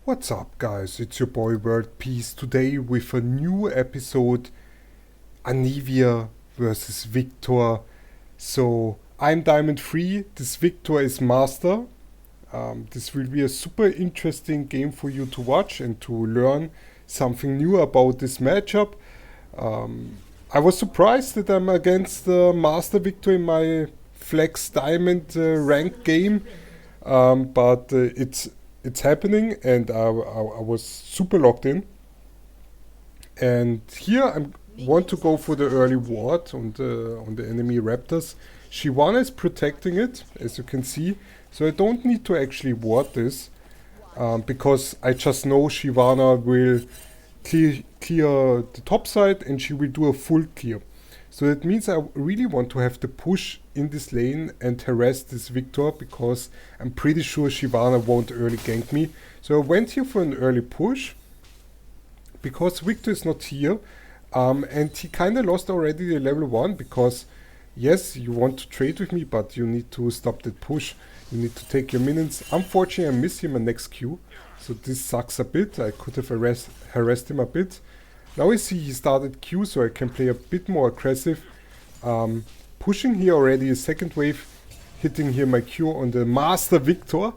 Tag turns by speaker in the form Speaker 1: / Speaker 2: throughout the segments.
Speaker 1: What's up, guys? It's your boy World Peace today with a new episode, Anivia versus Viktor. So I'm Diamond 3, this Viktor is Master. This will be a super interesting game for you to watch and to learn something new about this matchup. I was surprised that I'm against Master Viktor in my Flex Diamond ranked game, but it's happening, and I was super locked in. And here I want to go for the early ward on the enemy raptors. Shyvana is protecting it, as you can see, so I don't need to actually ward this, because I just know Shyvana will clear the top side and she will do a full clear. So that means I really want to have the push in this lane and harass this Viktor, because I'm pretty sure Shyvana won't early gank me. So I went here for an early push, because Viktor is not here, and he kinda lost already the level 1, because yes, you want to trade with me, but you need to stop that push. You need to take your minions. Unfortunately, I miss him on next Q, so this sucks a bit. I could have harassed him a bit. Now I see he started Q, so I can play a bit more aggressive. Pushing here already a second wave, hitting here my Q on the Master Viktor.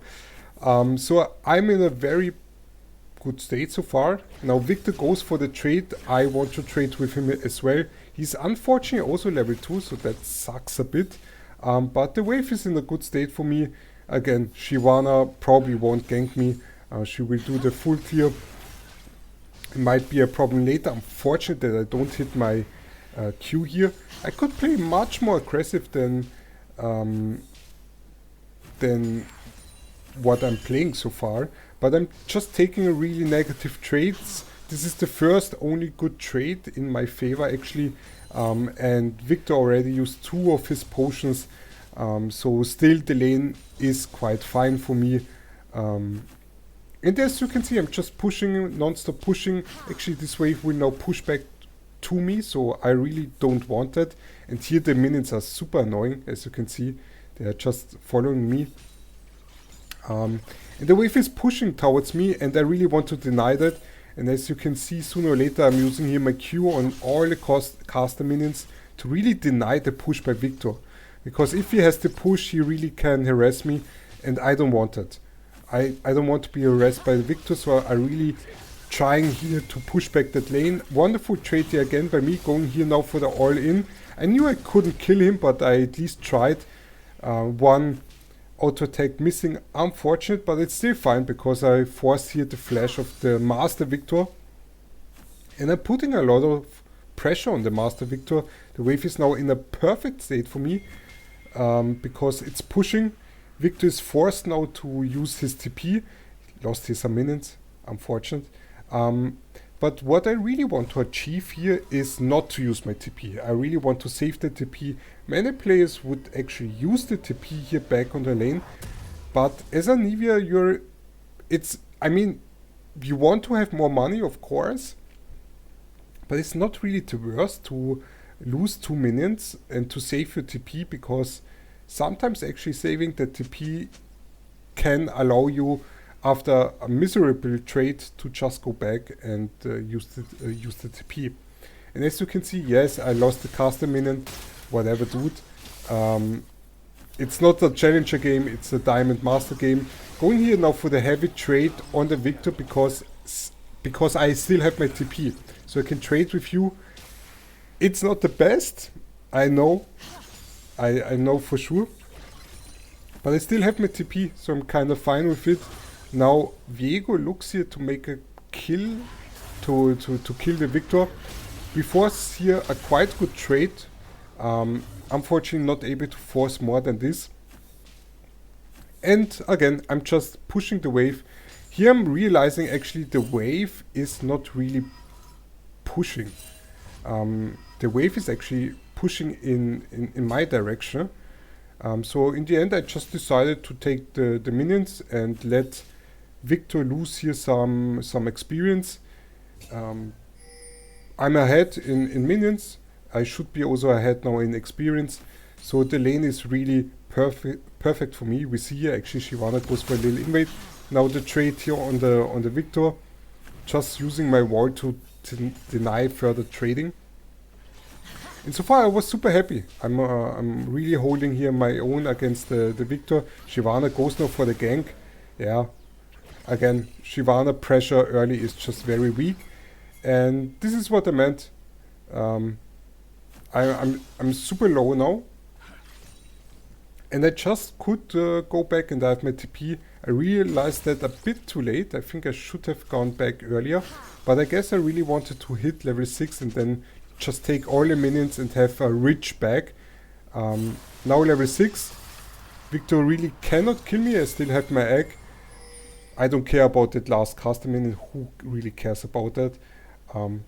Speaker 1: So I'm in a very good state so far. Now Viktor goes for the trade. I want to trade with him as well. He's unfortunately also level 2, so that sucks a bit. But the wave is in a good state for me. Again, Shyvana probably won't gank me. She will do the full clear. It might be a problem later. Unfortunate that I don't hit my Q here. I could play much more aggressive than what I'm playing so far, but I'm just taking a really negative trades. This is the first only good trade in my favor actually, and Viktor already used 2 of his potions, so still the lane is quite fine for me. And as you can see, I'm just pushing, non-stop pushing. Actually, this wave will now push back to me, so I really don't want that. And here the minions are super annoying, as you can see. They are just following me. And the wave is pushing towards me, and I really want to deny that. And as you can see, sooner or later, I'm using here my Q on all the caster minions to really deny the push by Viktor. Because if he has the push, he really can harass me, and I don't want that. I don't want to be harassed by Viktor, so I really trying here to push back that lane. Wonderful trade here again by me, going here now for the all-in. I knew I couldn't kill him, but I at least tried. One auto attack missing, unfortunate, but it's still fine, because I forced here the flash of the Master Viktor. And I'm putting a lot of pressure on the Master Viktor. The wave is now in a perfect state for me, because it's pushing. Viktor is forced now to use his TP. Lost here some minions, unfortunate. But what I really want to achieve here is not to use my TP. I really want to save the TP. Many players would actually use the TP here back on the lane. But as Anivia, you want to have more money, of course. But it's not really the worst to lose 2 minions and to save your TP, because sometimes actually saving the TP can allow you, after a miserable trade, to just go back and use the TP. And as you can see, yes, I lost the caster minion, whatever, dude. It's not a challenger game, it's a Diamond Master game. Going here now for the heavy trade on the Viktor, because I still have my TP. So I can trade with you. It's not the best, I know. I know for sure, but I still have my TP, so I'm kind of fine with it. Now Viego looks here to make a kill, to kill the Viktor. We force here a quite good trade. Unfortunately not able to force more than this. And again, I'm just pushing the wave. Here I'm realizing actually the wave is not really pushing. The wave is actually pushing in my direction. So in the end I just decided to take the minions and let Viktor lose here some experience. I'm ahead in minions. I should be also ahead now in experience. So the lane is really perfect for me. We see here actually Shyvana goes for a little invade. now the trade here on the Viktor, just using my wall to deny further trading. And so far I was super happy. I'm really holding here my own against the Viktor. Shyvana goes now for the gank. Yeah, again, Shyvana pressure early is just very weak. And this is what I meant. I'm super low now. And I just could go back and I have my TP. I realized that a bit too late. I think I should have gone back earlier. But I guess I really wanted to hit level 6 and then just take all the minions and have a rich bag. Now level 6. Viktor really cannot kill me. I still have my egg. I don't care about that last caster minion. Who really cares about that?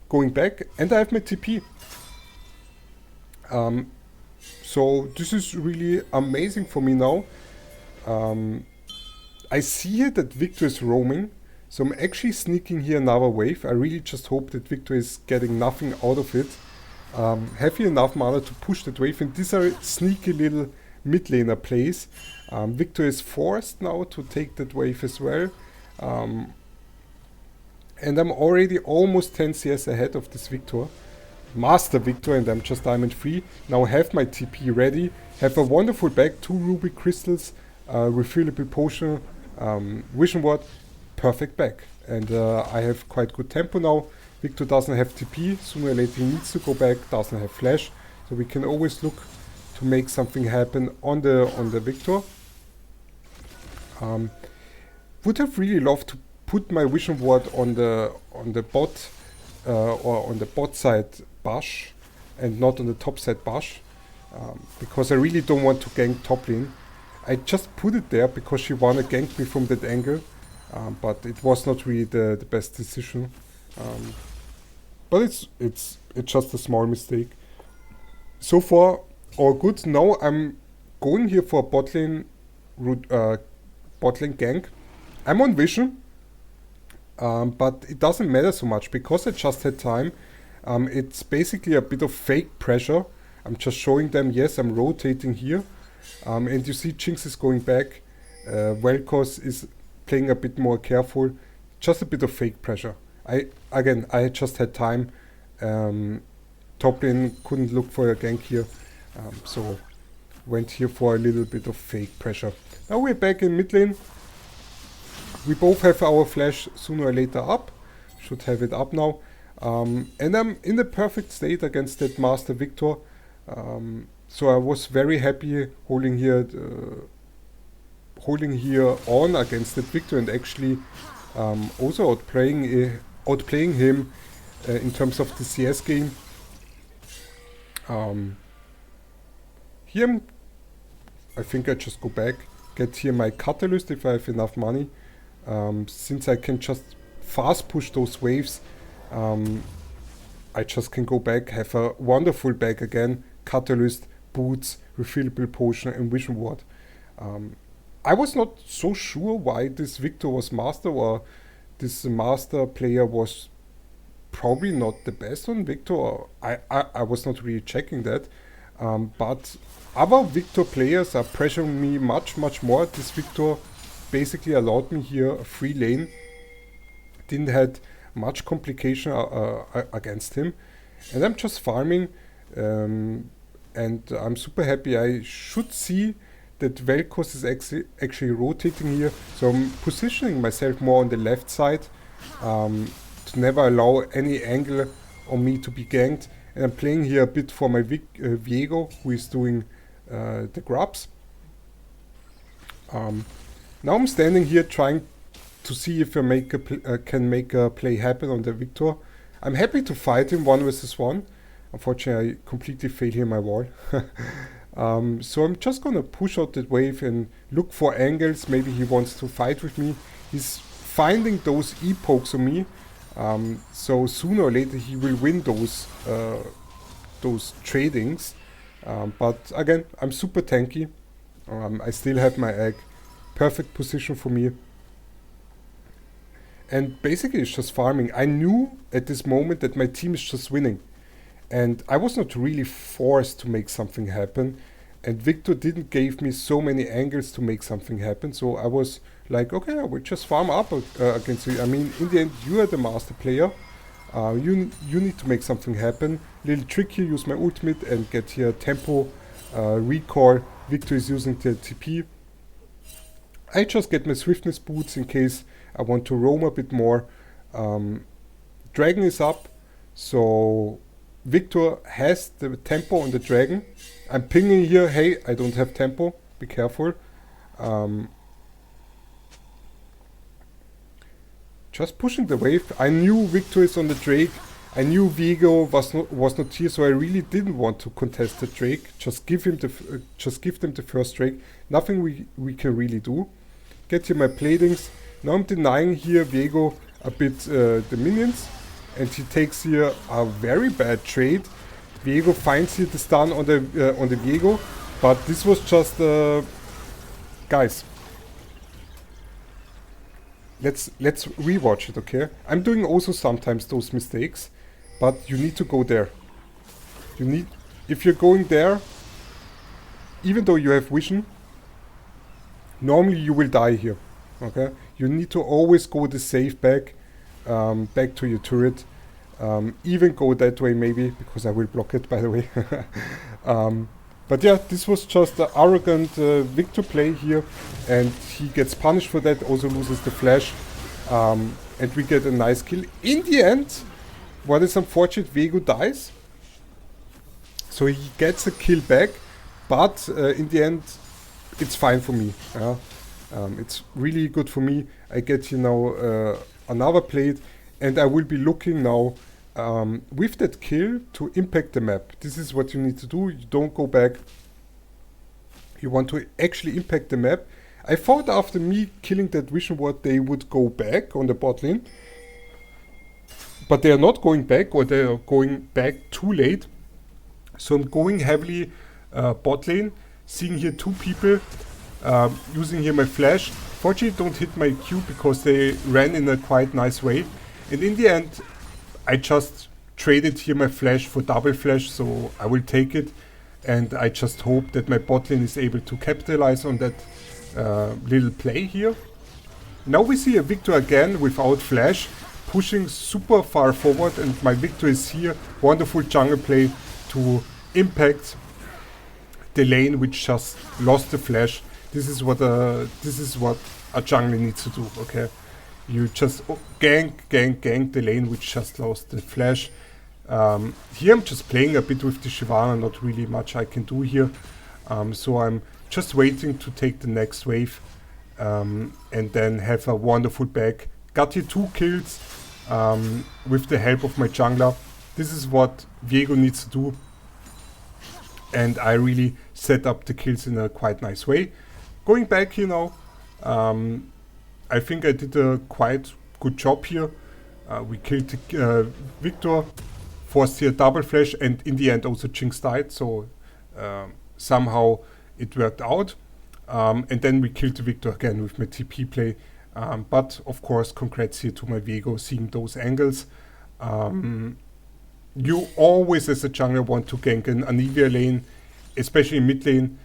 Speaker 1: Going back. And I have my TP. So this is really amazing for me now. I see here that Viktor is roaming, so I'm actually sneaking here another wave. I really just hope that Viktor is getting nothing out of it. Have here enough mana to push that wave, and these are sneaky little mid laner plays. Viktor is forced now to take that wave as well. And I'm already almost 10 CS ahead of this Viktor. Master Viktor, and I'm just Diamond 3. Now have my TP ready. Have a wonderful bag, 2 ruby crystals, refillable potion, vision ward, perfect bag. And I have quite good tempo now. Viktor doesn't have TP, sooner or later he needs to go back, doesn't have flash. So we can always look to make something happen on the Viktor. Would have really loved to put my vision ward on the bot or on the bot side Bash and not on the top side Bash, because I really don't want to gank top lane. I just put it there because she wanna gank me from that angle, but it was not really the best decision. But it's just a small mistake. So far all good. Now I'm going here for a bot lane gank. I'm on vision. But it doesn't matter so much because I just had time. It's basically a bit of fake pressure. I'm just showing them, yes, I'm rotating here. And you see Jinx is going back. Vel'Koz is playing a bit more careful. Just a bit of fake pressure. I just had time. Top lane couldn't look for a gank here. So went here for a little bit of fake pressure. Now we're back in mid lane. We both have our flash sooner or later up. Should have it up now. And I'm in the perfect state against that Master Viktor. So I was very happy holding here on against that Viktor and actually also outplaying him in terms of the CS game. Here I think I just go back, get here my catalyst if I have enough money. Since I can just fast push those waves, I just can go back, have a wonderful bag again, catalyst, boots, refillable potion and vision ward. I was not so sure why this Viktor was master, or this master player was probably not the best on Viktor. I was not really checking that. But other Viktor players are pressuring me much more. This Viktor basically allowed me here a free lane. Didn't had much complication against him. And I'm just farming. And I'm super happy. I should see that Vel'Koz is actually rotating here. So I'm positioning myself more on the left side. To never allow any angle on me to be ganked. And I'm playing here a bit for my Viego, who is doing the grubs. Now I'm standing here trying to see if I can make a play happen on the Viktor. I'm happy to fight him 1 versus 1. Unfortunately, I completely failed here my wall. So I'm just gonna push out that wave and look for angles. Maybe he wants to fight with me. He's finding those E-pokes on me. So sooner or later he will win those tradings. But again, I'm super tanky. I still have my egg. Perfect position for me. And basically it's just farming. I knew at this moment that my team is just winning. And I was not really forced to make something happen. And Viktor didn't give me so many angles to make something happen, so I was like, okay, I will just farm up against you. I mean, in the end, you are the master player. You need to make something happen. Little trick here, use my ultimate and get here tempo, recall. Viktor is using the TP. I just get my swiftness boots in case I want to roam a bit more. Dragon is up, so Viktor has the tempo on the dragon. I'm pinging here, hey, I don't have tempo, be careful. Just pushing the wave. I knew Viktor is on the Drake. I knew Viego was not here, so I really didn't want to contest the Drake. Just give them the first Drake. Nothing we can really do. Get here my platings. Now I'm denying here Viego a bit the minions, and he takes here a very bad trade. Viego finds here the stun on the Viego, but this was just guys. Let's rewatch it, okay? I'm doing also sometimes those mistakes, but you need to go there. If you're going there, even though you have vision, normally you will die here, okay? You need to always go the safe back to your turret. Even go that way maybe, because I will block it, by the way. But yeah, this was just an arrogant Viktor play here, and he gets punished for that, also loses the flash, and we get a nice kill. In the end, what is unfortunate, Viego dies, so he gets a kill back, but in the end, it's fine for me. It's really good for me. I get, you know, another plate, and I will be looking now with that kill to impact the map. This is what you need to do. You don't go back. You want to actually impact the map. I thought after me killing that vision ward they would go back on the bot lane, but they are not going back, or they are going back too late. So I'm going heavily bot lane, seeing here two people, using here my flash. Fortunately don't hit my Q because they ran in a quite nice way, and in the end I just traded here my flash for double flash, so I will take it, and I just hope that my bot lane is able to capitalize on that little play here. Now we see a Viktor again without flash, pushing super far forward, and my Viktor is here. Wonderful jungle play to impact the lane which just lost the flash. This is what a jungler needs to do, okay? You just gank the lane which just lost the flash. Here I'm just playing a bit with the Shyvana, not really much I can do here. So I'm just waiting to take the next wave and then have a wonderful back. Got here 2 kills with the help of my jungler. This is what Viego needs to do, and I really set up the kills in a quite nice way. Going back here now, I think I did a quite good job here. We killed Viktor, forced here double flash, and in the end also Jinx died, so somehow it worked out. And then we killed Viktor again with my TP play. But of course, congrats here to my Viego, seeing those angles. You always as a jungler want to gank an Anivia lane, especially in mid lane.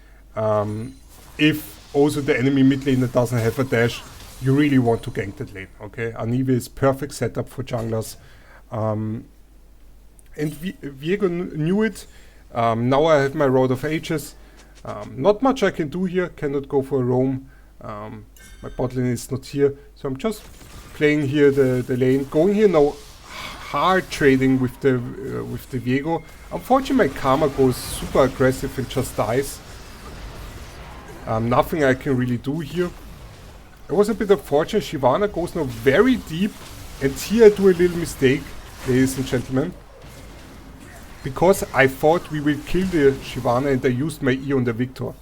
Speaker 1: If also the enemy mid laner doesn't have a dash, you really want to gank that lane, okay? Anivia is perfect setup for junglers. And Viego knew it. Now I have my Road of Ages. Not much I can do here, cannot go for a roam. My bot lane is not here, so I'm just playing here the lane. Going here now, hard trading with the Viego. Unfortunately my Karma goes super aggressive and just dies. Nothing I can really do here. It was a bit unfortunate. Shyvana goes now very deep, and here I do a little mistake, ladies and gentlemen. Because I thought we will kill the Shyvana and I used my E on the Viktor.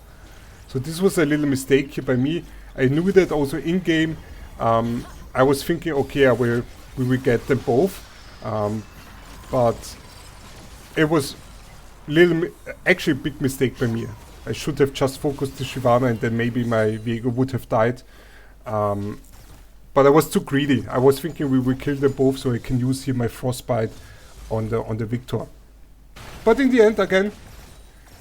Speaker 1: So this was a little mistake here by me. I knew that also in game. I was thinking, okay, we will get them both. But it was actually a big mistake by me. I should have just focused the Shyvana and then maybe my Viego would have died. But I was too greedy. I was thinking we will kill them both so I can use here my frostbite on the Viktor. But in the end, again,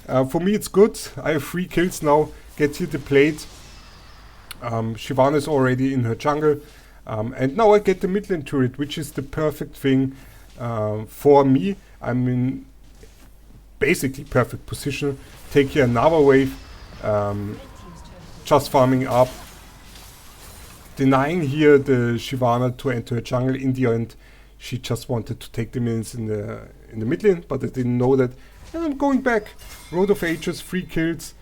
Speaker 1: For me it's good. I have 3 kills now. Get here the plate. Shyvana is already in her jungle. And now I get the mid lane turret, which is the perfect thing for me. I'm in basically perfect position. Take here another wave. Just farming up. Denying here the Shyvana to enter her jungle. In the end, she just wanted to take the minions in the mid lane, but I didn't know that. And I'm going back. Road of Ages, 3 kills.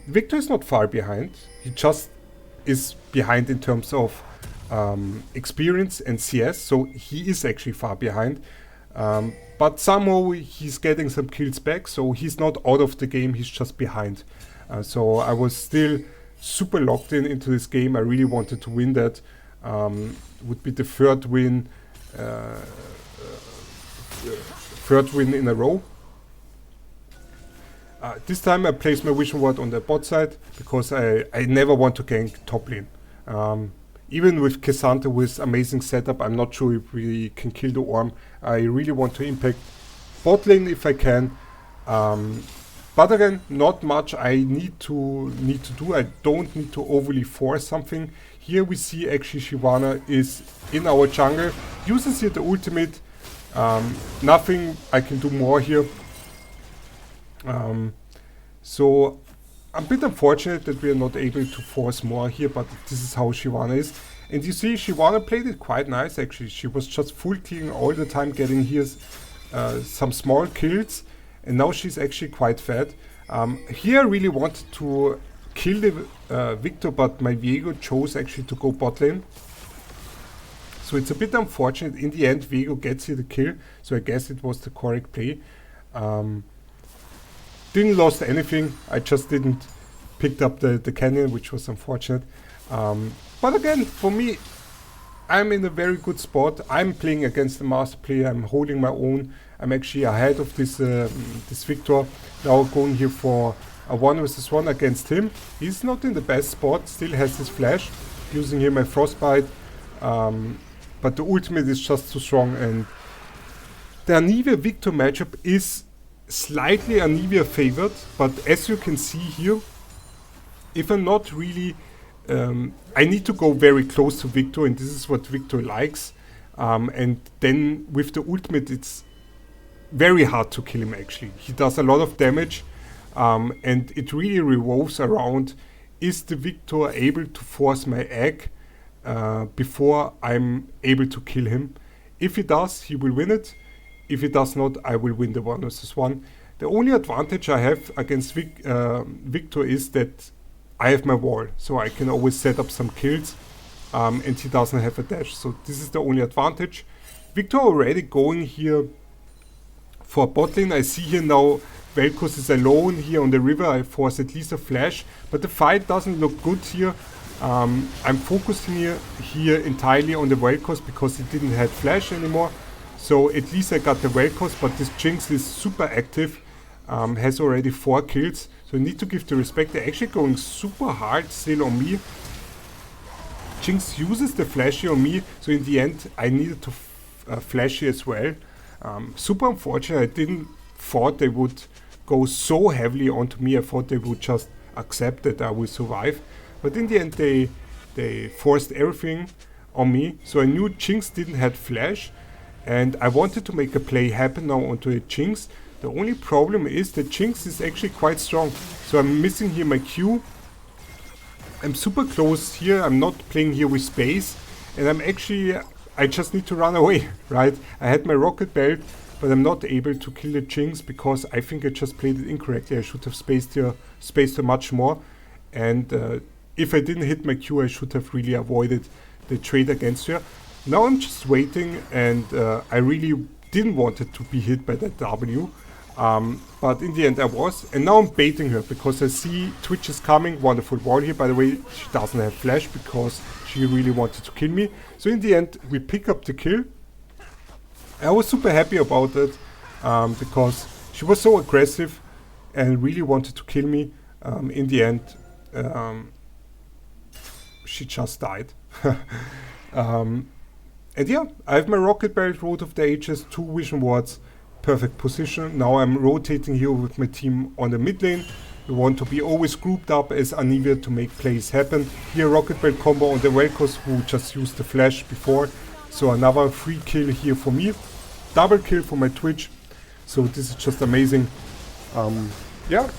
Speaker 1: Viktor is not far behind. He just is behind in terms of experience and CS, so he is actually far behind. But somehow he's getting some kills back, so he's not out of the game, he's just behind. So I was still super locked into this game. I really wanted to win that. Would be the third win in a row. This time I placed my vision ward on the bot side because I never want to gank top lane. Even with Cassandra with amazing setup, I'm not sure if we can kill the Orm. I really want to impact bot lane if I can. But again, not much I need to do. I don't need to overly force something. Here we see actually Shyvana is in our jungle, uses here the ultimate. Nothing I can do more here. So I'm a bit unfortunate that we are not able to force more here, but this is how Shyvana is. And you see Shyvana played it quite nice actually. She was just full clearing all the time, getting here some small kills, and now she's actually quite fat. Here I really wanted to kill the Viktor, but my Viego chose actually to go bot lane. So it's a bit unfortunate. In the end, Viego gets here the kill, so I guess it was the correct play. Didn't lost anything, I just didn't picked up the canyon, which was unfortunate. But again, for me, I'm in a very good spot. I'm playing against the master player, I'm holding my own. I'm actually ahead of this Viktor. Now going here for a 1 versus 1 against him. He's not in the best spot, still has his flash, using here my frostbite. But the ultimate is just too strong, and the Anivia Viktor matchup is slightly Anivia favored, but as you can see here, if I'm not really I need to go very close to Viktor, and this is what Viktor likes, and then with the ultimate it's very hard to kill him actually. He does a lot of damage, and it really revolves around, is the Viktor able to force my egg before I'm able to kill him? If he does, he will win it. If he does not, I will win the 1 versus 1. The only advantage I have against Viktor is that I have my wall, so I can always set up some kills, and he doesn't have a dash, so this is the only advantage. Viktor already going here for bot lane. I see here now Vel'Koz is alone here on the river. I force at least a flash, but the fight doesn't look good here. I'm focusing here entirely on the Vel'Koz because he didn't have flash anymore. So at least I got the Vel'Koz, but this Jinx is super active, has already 4 kills. So I need to give the respect. They're actually going super hard still on me. Jinx uses the flashy on me, so in the end I needed to flashy as well. Super unfortunate. I didn't thought they would go so heavily onto me. I thought they would just accept that I will survive. But in the end they forced everything on me. So I knew Jinx didn't have flash, and I wanted to make a play happen now onto a Jinx. The only problem is that Jinx is actually quite strong. So I'm missing here my Q. I'm super close here. I'm not playing here with space. And I just need to run away, right? I had my rocket belt, but I'm not able to kill the Jinx because I think I just played it incorrectly. I should have spaced her much more. And if I didn't hit my Q, I should have really avoided the trade against her. Now I'm just waiting, and I really didn't want it to be hit by that W. But in the end I was, and now I'm baiting her because I see Twitch is coming. Wonderful wall here, by the way. She doesn't have flash because she really wanted to kill me. So in the end we pick up the kill. I was super happy about it because she was so aggressive and really wanted to kill me. In the end she just died. And yeah, I have my rocket belt, Road of the Ages, 2 vision wards, perfect position. Now I'm rotating here with my team on the mid lane. We want to be always grouped up as Anivia to make plays happen. Here rocket belt combo on the Vel'Koz, who just used the flash before. So another free kill here for me. Double kill for my Twitch. So this is just amazing. Yeah.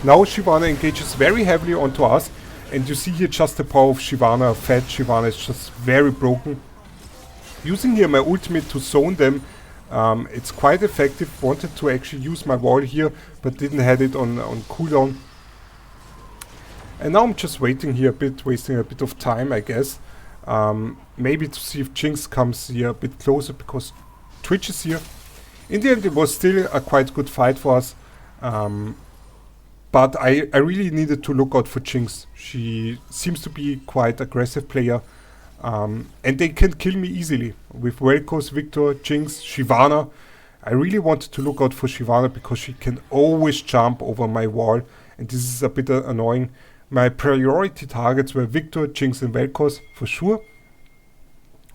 Speaker 1: Now Shyvana engages very heavily onto us. And you see here just the power of Shyvana. Fat Shyvana is just very broken. Using here my ultimate to zone them. It's quite effective. Wanted to actually use my wall here, but didn't have it on cooldown. And now I'm just waiting here a bit, wasting a bit of time, I guess. Maybe to see if Jinx comes here a bit closer, because Twitch is here. In the end, it was still a quite good fight for us. But I really needed to look out for Jinx. She seems to be quite aggressive player. And they can kill me easily with Vel'Koz, Viktor, Jinx, Shyvana. I really wanted to look out for Shyvana because she can always jump over my wall, and this is a bit annoying. My priority targets were Viktor, Jinx and Vel'Koz for sure,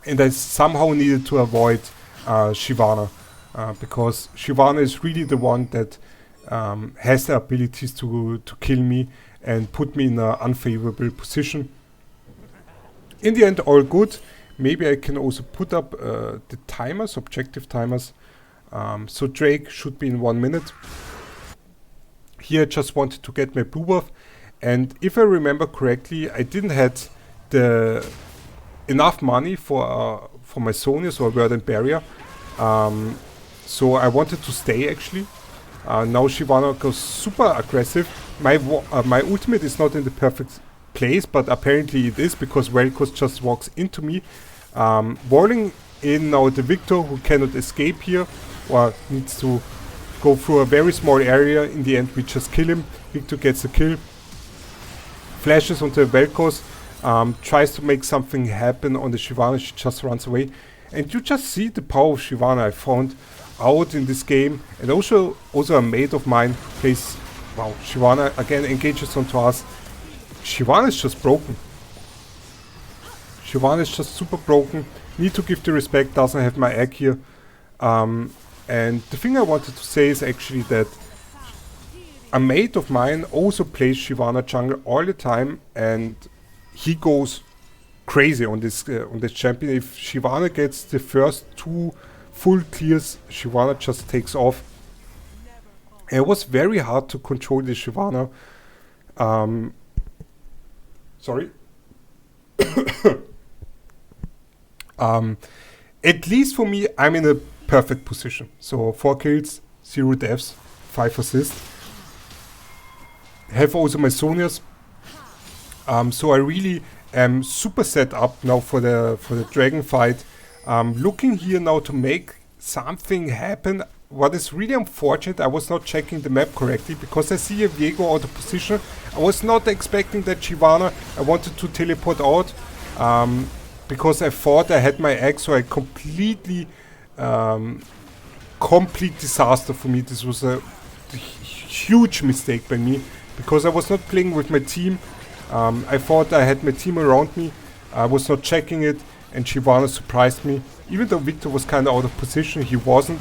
Speaker 1: and I somehow needed to avoid Shyvana because Shyvana is really the one that has the abilities to kill me and put me in an unfavorable position. In the end, all good. Maybe I can also put up the timers, objective timers. So Drake should be in 1 minute. Here I just wanted to get my blue buff. And if I remember correctly, I didn't have the enough money for my Sonias or Verdant Barrier. So I wanted to stay actually. Now Shyvana goes super aggressive. My ultimate is not in the perfect place, but apparently it is because Vel'Koz just walks into me. Walling in now the Viktor, who cannot escape here or needs to go through a very small area. In the end we just kill him. Viktor gets a kill, flashes onto the Vel'Koz, tries to make something happen on the Shyvana. She just runs away, and you just see the power of Shyvana I found out in this game. And also a mate of mine plays. Wow, Shyvana again engages onto us. Shyvana is just broken. Shyvana is just super broken. Need to give the respect, doesn't have my egg here. And the thing I wanted to say is actually that a mate of mine also plays Shyvana jungle all the time, and he goes crazy on this champion. If Shyvana gets the first 2 full clears, Shyvana just takes off. And it was very hard to control the Shyvana. Sorry. At least for me, I'm in a perfect position. So 4 kills, 0 deaths, 5 assists. Have also my Sonias. So I really am super set up now for the dragon fight. Looking here now to make something happen. What is really unfortunate, I was not checking the map correctly because I see a Viego out of position. I was not expecting that Shyvana. I wanted to teleport out because I thought I had my egg, so I complete disaster for me. This was a huge mistake by me because I was not playing with my team. I thought I had my team around me. I was not checking it, and Shyvana surprised me. Even though Viktor was kind of out of position, he wasn't.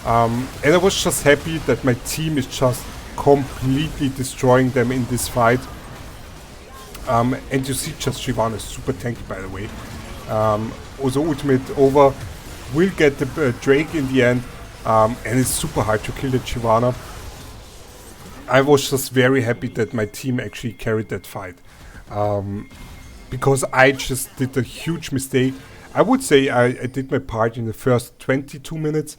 Speaker 1: And I was just happy that my team is just completely destroying them in this fight. And you see just Shyvana is super tanky, by the way. Also ultimate over, will get the Drake in the end, and it's super hard to kill the Shyvana. I was just very happy that my team actually carried that fight. Because I just did a huge mistake. I would say I did my part in the first 22 minutes.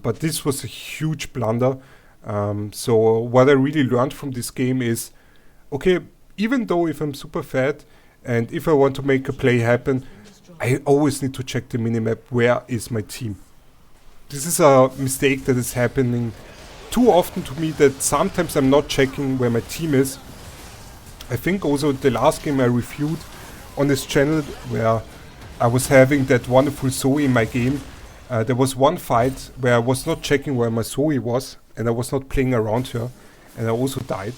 Speaker 1: But this was a huge blunder. So what I really learned from this game is, okay, even though if I'm super fat and if I want to make a play happen, I always need to check the minimap, where is my team. This is a mistake that is happening too often to me, that sometimes I'm not checking where my team is. I think also the last game I reviewed on this channel, where I was having that wonderful Zoe in my game, there was one fight where I was not checking where my Zoe was, and I was not playing around her, and I also died.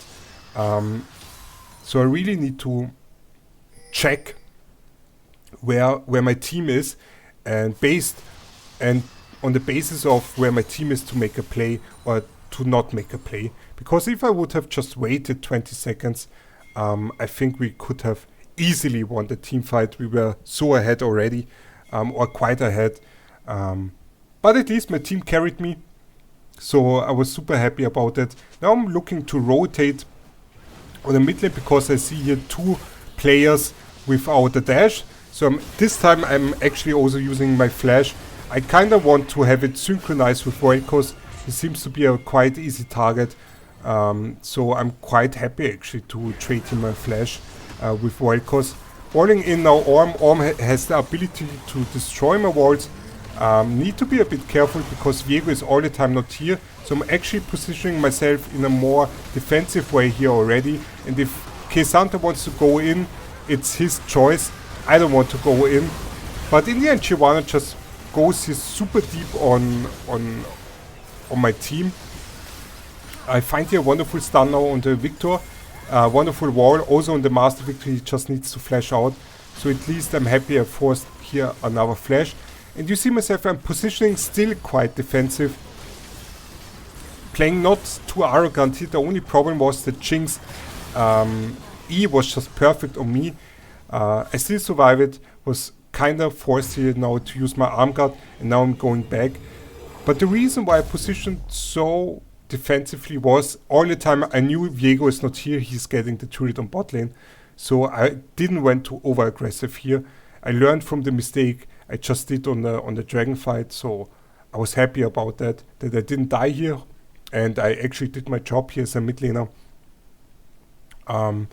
Speaker 1: So I really need to check where my team is, and on the basis of where my team is to make a play or to not make a play. Because if I would have just waited 20 seconds, I think we could have easily won the team fight. We were so ahead already, or quite ahead. But at least my team carried me, so I was super happy about it. Now I'm looking to rotate on the mid lane because I see here 2 players without a dash. So this time I'm actually also using my flash. I kind of want to have it synchronized with Vel'Koz. He seems to be a quite easy target. So I'm quite happy actually to trade him a flash with Vel'Koz. Walling in now Orm. Orm has the ability to destroy my walls. Need to be a bit careful because Viego is all the time not here. So I'm actually positioning myself in a more defensive way here already. And if K'Sante wants to go in, it's his choice. I don't want to go in. But in the end, Shyvana just goes here super deep on my team. I find here a wonderful stun now on the Viktor. Wonderful wall. Also on the Master Viktor, he just needs to flash out. So at least I'm happy I forced here another flash. And you see myself, I'm positioning still quite defensive. Playing not too arrogant here. The only problem was that Jinx E was just perfect on me. I still survived it. Was kind of forced here now to use my arm guard. And now I'm going back. But the reason why I positioned so defensively was all the time I knew Viego is not here. He's getting the turret on bot lane. So I didn't went too over aggressive here. I learned from the mistake I just did on the dragon fight, so I was happy about that I didn't die here, and I actually did my job here as a mid laner. And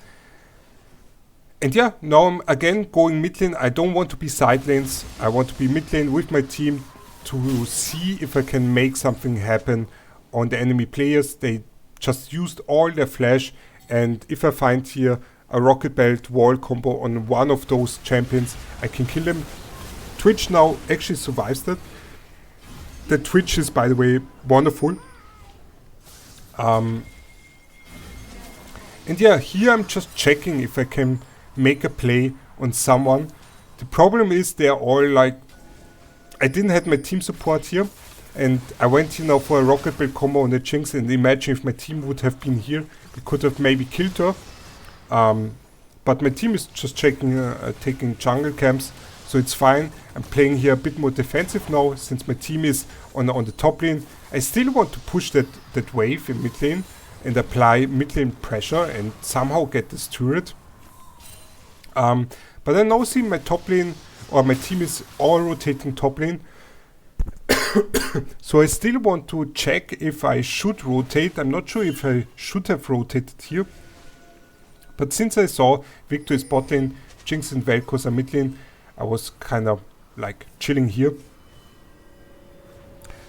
Speaker 1: yeah, now I'm again going mid lane. I don't want to be side lanes. I want to be mid lane with my team to see if I can make something happen on the enemy players. They just used all their flash, and if I find here a rocket belt wall combo on one of those champions, I can kill them. Twitch now actually survives that. The Twitch is, by the way, wonderful. And yeah, here I'm just checking if I can make a play on someone. The problem is they're all like, I didn't have my team support here, and I went here now for a rocket belt combo on the Jinx, and imagine if my team would have been here, we could have maybe killed her. But my team is just taking jungle camps, so it's fine. I'm playing here a bit more defensive now, since my team is on the top lane. I still want to push that wave in mid lane and apply mid lane pressure and somehow get this turret. But I now see my top lane, or my team is all rotating top lane. So I still want to check if I should rotate. I'm not sure if I should have rotated here. But since I saw Viktor is bot lane, Jinx and Vel'Koz are mid lane, I was kind of like chilling here.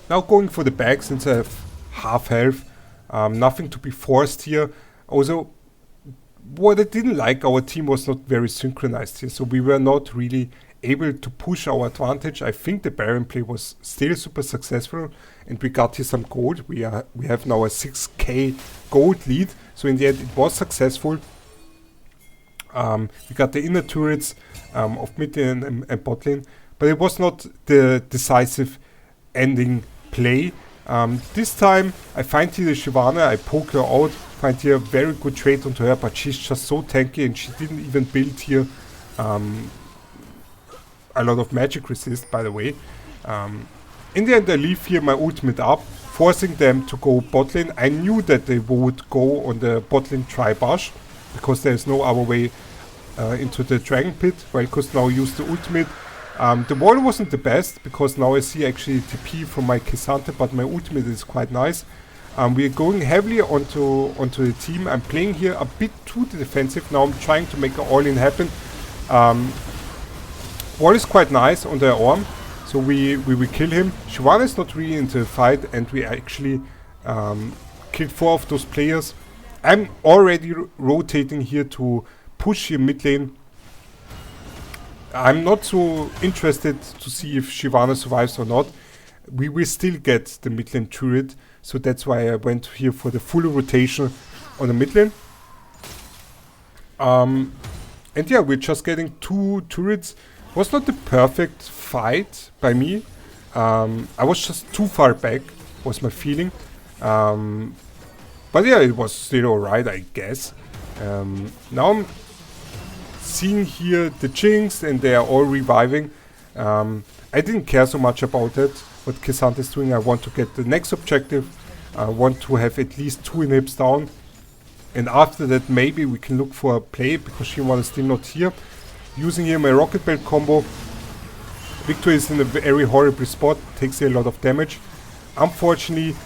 Speaker 1: Now going for the back since I have half health. Nothing to be forced here. Also, what I didn't like, our team was not very synchronized here. So we were not really able to push our advantage. I think the Baron play was still super successful, and we got here some gold. We have now a 6k gold lead. So in the end it was successful. We got the inner turrets of mid lane and bot lane, but it was not the decisive ending play. This time I find here the Shyvana, I poke her out, find here a very good trade onto her, but she's just so tanky and she didn't even build here a lot of magic resist, by the way. In the end I leave here my ultimate up, forcing them to go bot lane. I knew that they would go on the bot lane tri-bush, because there is no other way into the dragon pit. Vel'Koz now used the ultimate. The wall wasn't the best, because now I see actually TP from my K'Sante, but my ultimate is quite nice. We are going heavily onto the team. I'm playing here a bit too defensive. Now I'm trying to make an all-in happen. Wall is quite nice on their arm, so we will kill him. Shyvana is not really into the fight, and we actually killed 4 of those players. I'm already rotating here to push here mid lane. I'm not so interested to see if Shyvana survives or not. We will still get the mid lane turret, so that's why I went here for the full rotation on the mid lane. And yeah, we're just getting 2 turrets. Was not the perfect fight by me. I was just too far back, was my feeling. But yeah, it was still alright, I guess. Now I'm seeing here the Jinx and they are all reviving. I didn't care so much about it, what K'Sante is doing. I want to get the next objective. I want to have at least 2 inhibs down. And after that, maybe we can look for a play, because Shyvana is still not here. Using here my rocket belt combo. Viktor is in a very horrible spot, takes a lot of damage. Unfortunately,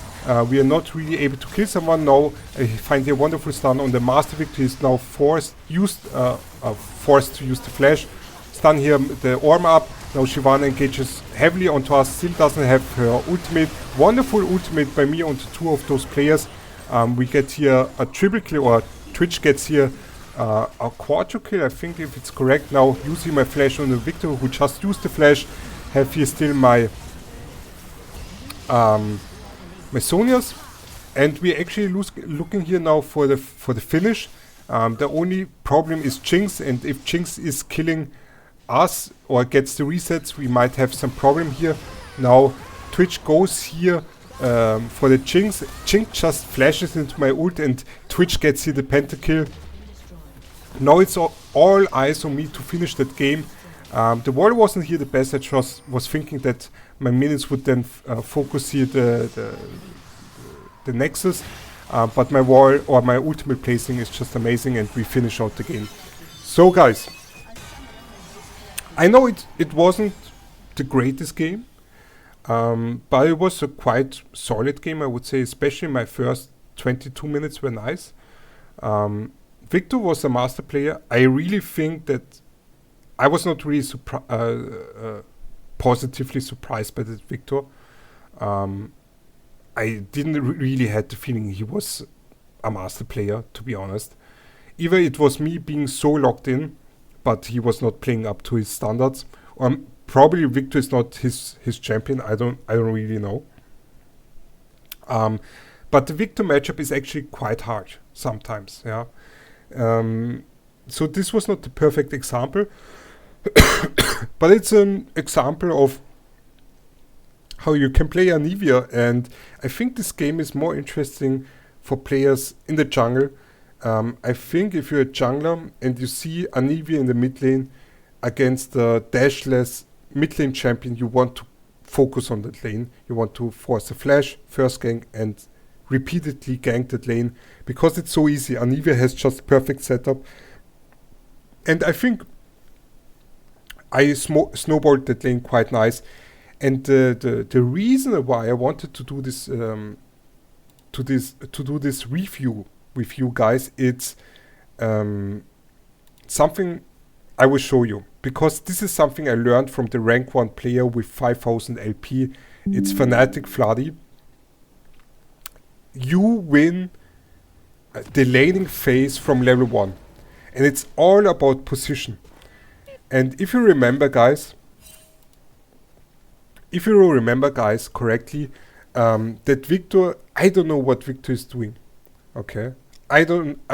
Speaker 1: we are not really able to kill someone. Now I find a wonderful stun on the Master Viktor. He is now forced to use the flash. Stun here the arm up. Now Shyvana engages heavily onto us, still doesn't have her ultimate. Wonderful ultimate by me onto 2 of those players. We get here a triple kill, or Twitch gets here a quadra kill, I think, if it's correct. Now using my flash on the Viktor, who just used the flash. Have here still my my Sonias, and we're actually looking here now for the finish. The only problem is Jinx, and if Jinx is killing us or gets the resets, we might have some problem here. Now Twitch goes here for the Jinx. Jinx just flashes into my ult and Twitch gets here the pentakill. Now it's all eyes on me to finish that game. The wall wasn't here the best. I just was thinking that my minions would then focus here the nexus, but my wall or my ultimate placing is just amazing, and we finish out the game. So guys, I know it wasn't the greatest game, but it was a quite solid game, I would say. Especially my first 22 minutes were nice. Viktor was a master player. I really think that I was not really positively surprised by that Viktor. I didn't really had the feeling he was a master player, to be honest. Either it was me being so locked in, but he was not playing up to his standards. Probably Viktor is not his champion. I don't really know. But the Viktor matchup is actually quite hard sometimes. Yeah. So this was not the perfect example, but it's an example of how you can play Anivia, and I think this game is more interesting for players in the jungle. I think if you're a jungler and you see Anivia in the mid lane against the dashless mid lane champion, you want to focus on that lane. You want to force a flash, first gank, and repeatedly gank that lane, because it's so easy. Anivia has just perfect setup, and I think I snowballed that lane quite nice. And the reason why I wanted to do this this review with you guys, it's something I will show you, because this is something I learned from the rank 1 player with 5000 LP. It's Fnatic Floody. You win the laning phase from level 1, and it's all about position. And if you remember, guys, correctly, that Viktor, I don't know what Viktor is doing. Okay, I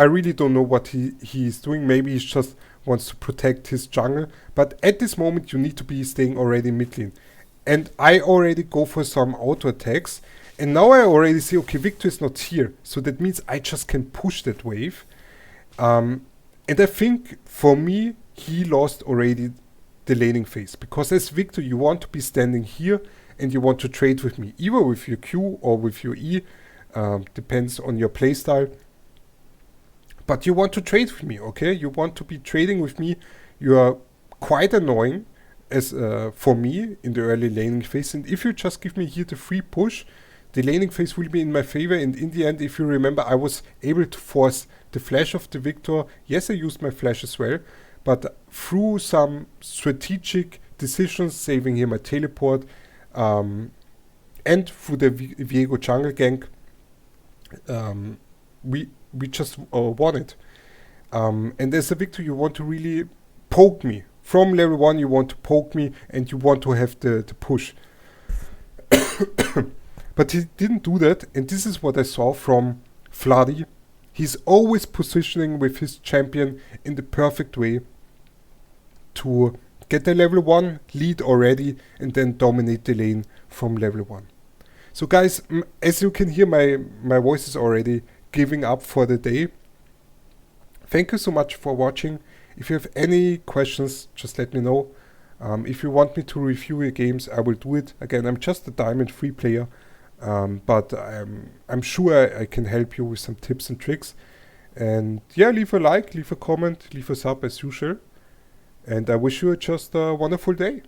Speaker 1: really don't know what he is doing. Maybe he just wants to protect his jungle, but at this moment you need to be staying already mid lane. And I already go for some auto attacks, and now I already see, okay, Viktor is not here, so that means I just can push that wave. And I think for me, he lost already the laning phase, because as Viktor you want to be standing here and you want to trade with me, either with your Q or with your E, depends on your playstyle, but you want to trade with me, okay? You want to be trading with me. You are quite annoying as for me in the early laning phase, and if you just give me here the free push, the laning phase will be in my favor. And in the end, if you remember, I was able to force the flash of the Viktor. Yes, I used my flash as well, but through some strategic decisions, saving here my teleport, and through the Viego jungle gank, we just won it. And as a Viktor, you want to really poke me. From level 1, you want to poke me, and you want to have the push. But he didn't do that, and this is what I saw from Floody. He's always positioning with his champion in the perfect way to get a level 1 lead already and then dominate the lane from level 1. So guys, as you can hear, my voice is already giving up for the day. Thank you so much for watching. If you have any questions, just let me know. If you want me to review your games, I will do it. Again, I'm just a Diamond 3 player, but I'm sure I can help you with some tips and tricks. And yeah, leave a like, leave a comment, leave a sub as usual. And I wish you just a wonderful day.